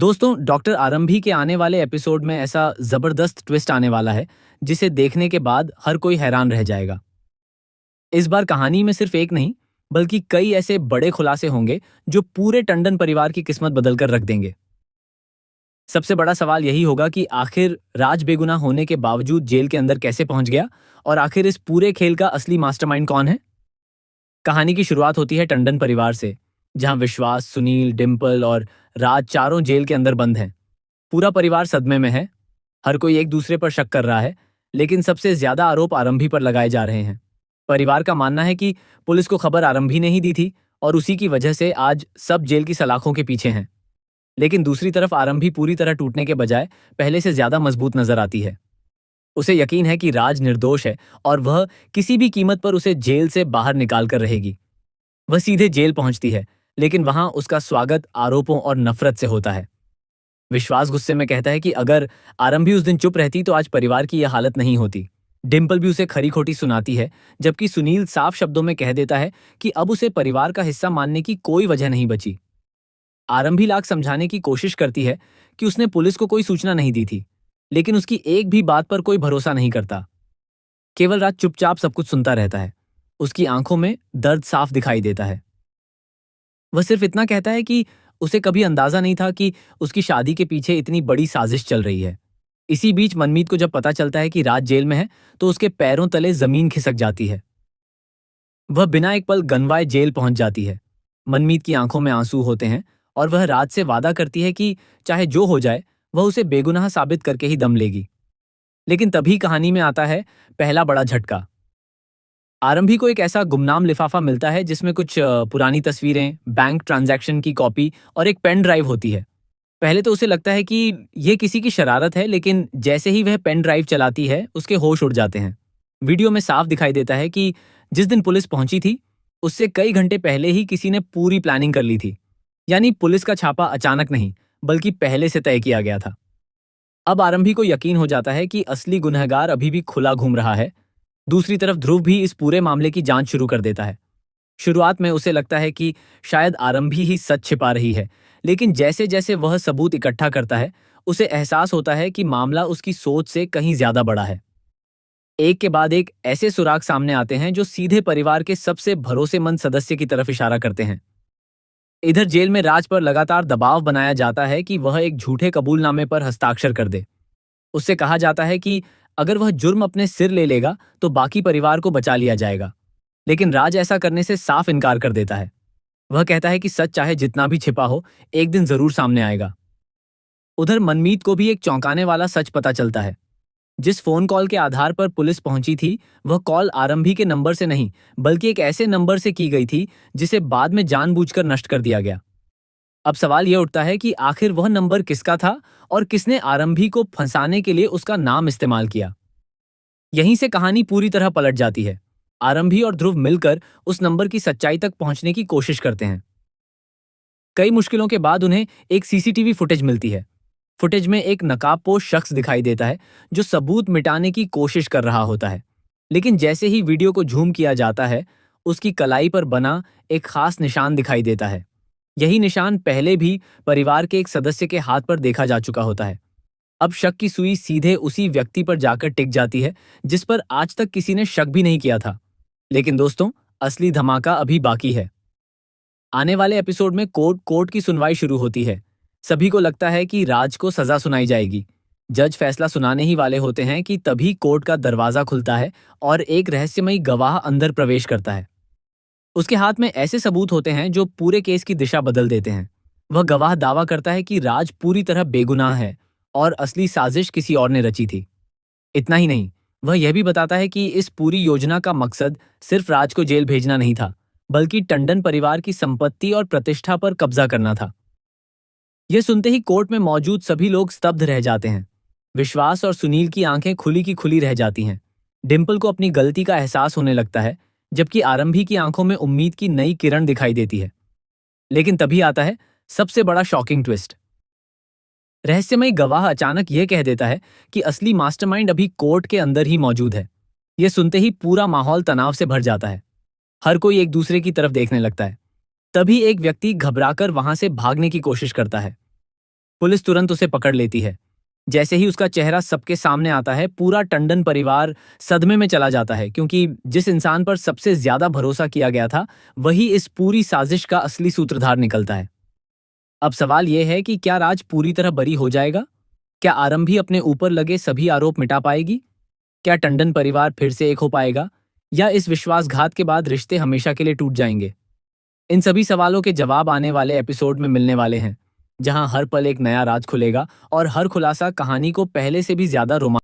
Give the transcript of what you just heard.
दोस्तों, डॉक्टर आरंभी के आने वाले एपिसोड में ऐसा जबरदस्त ट्विस्ट आने वाला है जिसे देखने के बाद हर कोई हैरान रह जाएगा। इस बार कहानी में सिर्फ एक नहीं बल्कि कई ऐसे बड़े खुलासे होंगे जो पूरे टंडन परिवार की किस्मत बदल कर रख देंगे। सबसे बड़ा सवाल यही होगा कि आखिर राज बेगुनाह होने के बावजूद जेल के अंदर कैसे पहुंच गया और आखिर इस पूरे खेल का असली मास्टरमाइंड कौन है। कहानी की शुरुआत होती है टंडन परिवार से, जहां विश्वास, सुनील, डिम्पल और राज चारों जेल के अंदर बंद हैं। पूरा परिवार सदमे में है। हर कोई एक दूसरे पर शक कर रहा है, लेकिन सबसे ज्यादा आरोप आरंभी पर लगाए जा रहे हैं। परिवार का मानना है कि पुलिस को खबर आरंभी ने ही दी थी और उसी की वजह से आज सब जेल की सलाखों के पीछे हैं। लेकिन दूसरी तरफ आरंभी पूरी तरह टूटने के बजाय पहले से ज्यादा मजबूत नजर आती है। उसे यकीन है कि राज निर्दोष है और वह किसी भी कीमत पर उसे जेल से बाहर निकाल कर रहेगी। वह सीधे जेल पहुंचती है, लेकिन वहां उसका स्वागत आरोपों और नफरत से होता है। विश्वास गुस्से में कहता है कि अगर आरंभी उस दिन चुप रहती तो आज परिवार की यह हालत नहीं होती। डिम्पल भी उसे खरी खोटी सुनाती है, जबकि सुनील साफ शब्दों में कह देता है कि अब उसे परिवार का हिस्सा मानने की कोई वजह नहीं बची। आरंभी लाख समझाने की कोशिश करती है कि उसने पुलिस को कोई सूचना नहीं दी थी, लेकिन उसकी एक भी बात पर कोई भरोसा नहीं करता। केवल राज चुपचाप सब कुछ सुनता रहता है। उसकी आंखों में दर्द साफ दिखाई देता है। वह सिर्फ इतना कहता है कि उसे कभी अंदाजा नहीं था कि उसकी शादी के पीछे इतनी बड़ी साजिश चल रही है। इसी बीच मनमीत को जब पता चलता है कि राज जेल में है तो उसके पैरों तले जमीन खिसक जाती है। वह बिना एक पल गनवाए जेल पहुंच जाती है। मनमीत की आंखों में आंसू होते हैं और वह राज से वादा करती है कि चाहे जो हो जाए वह उसे बेगुनाह साबित करके ही दम लेगी। लेकिन तभी कहानी में आता है पहला बड़ा झटका। आरंभी को एक ऐसा गुमनाम लिफाफा मिलता है जिसमें कुछ पुरानी तस्वीरें, बैंक ट्रांजैक्शन की कॉपी और एक पेन ड्राइव होती है। पहले तो उसे लगता है कि यह किसी की शरारत है, लेकिन जैसे ही वह पेन ड्राइव चलाती है उसके होश उड़ जाते हैं। वीडियो में साफ दिखाई देता है कि जिस दिन पुलिस पहुंची थी उससे कई घंटे पहले ही किसी ने पूरी प्लानिंग कर ली थी। यानी पुलिस का छापा अचानक नहीं बल्कि पहले से तय किया गया था। अब आरंभी को यकीन हो जाता है कि असली गुनहगार अभी भी खुला घूम रहा है। दूसरी तरफ ध्रुव भी इस पूरे मामले की जांच शुरू कर देता है। शुरुआत में उसे लगता है कि शायद आरंभी ही सच छिपा रही है, लेकिन जैसे जैसे वह सबूत इकट्ठा करता है उसे एहसास होता है कि मामला उसकी सोच से कहीं ज्यादा बड़ा है। एक के बाद एक ऐसे सुराग सामने आते हैं जो सीधे परिवार के सबसे भरोसेमंद सदस्य की तरफ इशारा करते हैं। इधर जेल में राज पर लगातार दबाव बनाया जाता है कि वह एक झूठे कबूलनामे पर हस्ताक्षर कर दे। उससे कहा जाता है कि अगर वह जुर्म अपने सिर ले लेगा तो बाकी परिवार को बचा लिया जाएगा। लेकिन राज ऐसा करने से साफ इनकार कर देता है। वह कहता है कि सच चाहे जितना भी छिपा हो, एक दिन जरूर सामने आएगा। उधर मनमीत को भी एक चौंकाने वाला सच पता चलता है। जिस फोन कॉल के आधार पर पुलिस पहुंची थी वह कॉल आरंभी के नंबर से नहीं बल्कि एक ऐसे नंबर से की गई थी जिसे बाद में जानबूझकर नष्ट कर दिया गया। अब सवाल यह उठता है कि आखिर वह नंबर किसका था और किसने आरंभी को फंसाने के लिए उसका नाम इस्तेमाल किया। यहीं से कहानी पूरी तरह पलट जाती है। आरंभी और ध्रुव मिलकर उस नंबर की सच्चाई तक पहुंचने की कोशिश करते हैं। कई मुश्किलों के बाद उन्हें एक सीसीटीवी फुटेज मिलती है। फुटेज में एक नकाबपोश शख्स दिखाई देता है जो सबूत मिटाने की कोशिश कर रहा होता है। लेकिन जैसे ही वीडियो को झूम किया जाता है उसकी कलाई पर बना एक खास निशान दिखाई देता है। यही निशान पहले भी परिवार के एक सदस्य के हाथ पर देखा जा चुका होता है। अब शक की सुई सीधे उसी व्यक्ति पर जाकर टिक जाती है जिस पर आज तक किसी ने शक भी नहीं किया था। लेकिन दोस्तों, असली धमाका अभी बाकी है। आने वाले एपिसोड में कोर्ट की सुनवाई शुरू होती है। सभी को लगता है कि राज को सजा सुनाई जाएगी। जज फैसला सुनाने ही वाले होते हैं कि तभी कोर्ट का दरवाजा खुलता है और एक रहस्यमयी गवाह अंदर प्रवेश करता है। उसके हाथ में ऐसे सबूत होते हैं जो पूरे केस की दिशा बदल देते हैं। वह गवाह दावा करता है कि राज पूरी तरह बेगुनाह है और असली साजिश किसी और ने रची थी। इतना ही नहीं, वह यह भी बताता है कि इस पूरी योजना का मकसद सिर्फ राज को जेल भेजना नहीं था, बल्कि टंडन परिवार की संपत्ति और प्रतिष्ठा पर कब्जा करना था। यह सुनते ही कोर्ट में मौजूद सभी लोग स्तब्ध रह जाते हैं। विश्वास और सुनील की आंखें खुली की खुली रह जाती हैं। डिम्पल को अपनी गलती का एहसास होने लगता है, जबकि आरंभी की आंखों में उम्मीद की नई किरण दिखाई देती है। लेकिन तभी आता है सबसे बड़ा शॉकिंग ट्विस्ट। रहस्यमय गवाह अचानक यह कह देता है कि असली मास्टरमाइंड अभी कोर्ट के अंदर ही मौजूद है। यह सुनते ही पूरा माहौल तनाव से भर जाता है। हर कोई एक दूसरे की तरफ देखने लगता है। तभी एक व्यक्ति घबराकर वहां से भागने की कोशिश करता है। पुलिस तुरंत उसे पकड़ लेती है। जैसे ही उसका चेहरा सबके सामने आता है, पूरा टंडन परिवार सदमे में चला जाता है, क्योंकि जिस इंसान पर सबसे ज्यादा भरोसा किया गया था, वही इस पूरी साजिश का असली सूत्रधार निकलता है। अब सवाल यह है कि क्या राज पूरी तरह बरी हो जाएगा? क्या आरंभी अपने ऊपर लगे सभी आरोप मिटा पाएगी? क्या टंडन परिवार फिर से एक हो पाएगा? या इस विश्वासघात के बाद रिश्ते हमेशा के लिए टूट जाएंगे? इन सभी सवालों के जवाब आने वाले एपिसोड में मिलने वाले हैं, जहां हर पल एक नया राज खुलेगा और हर खुलासा कहानी को पहले से भी ज्यादा रोमांचक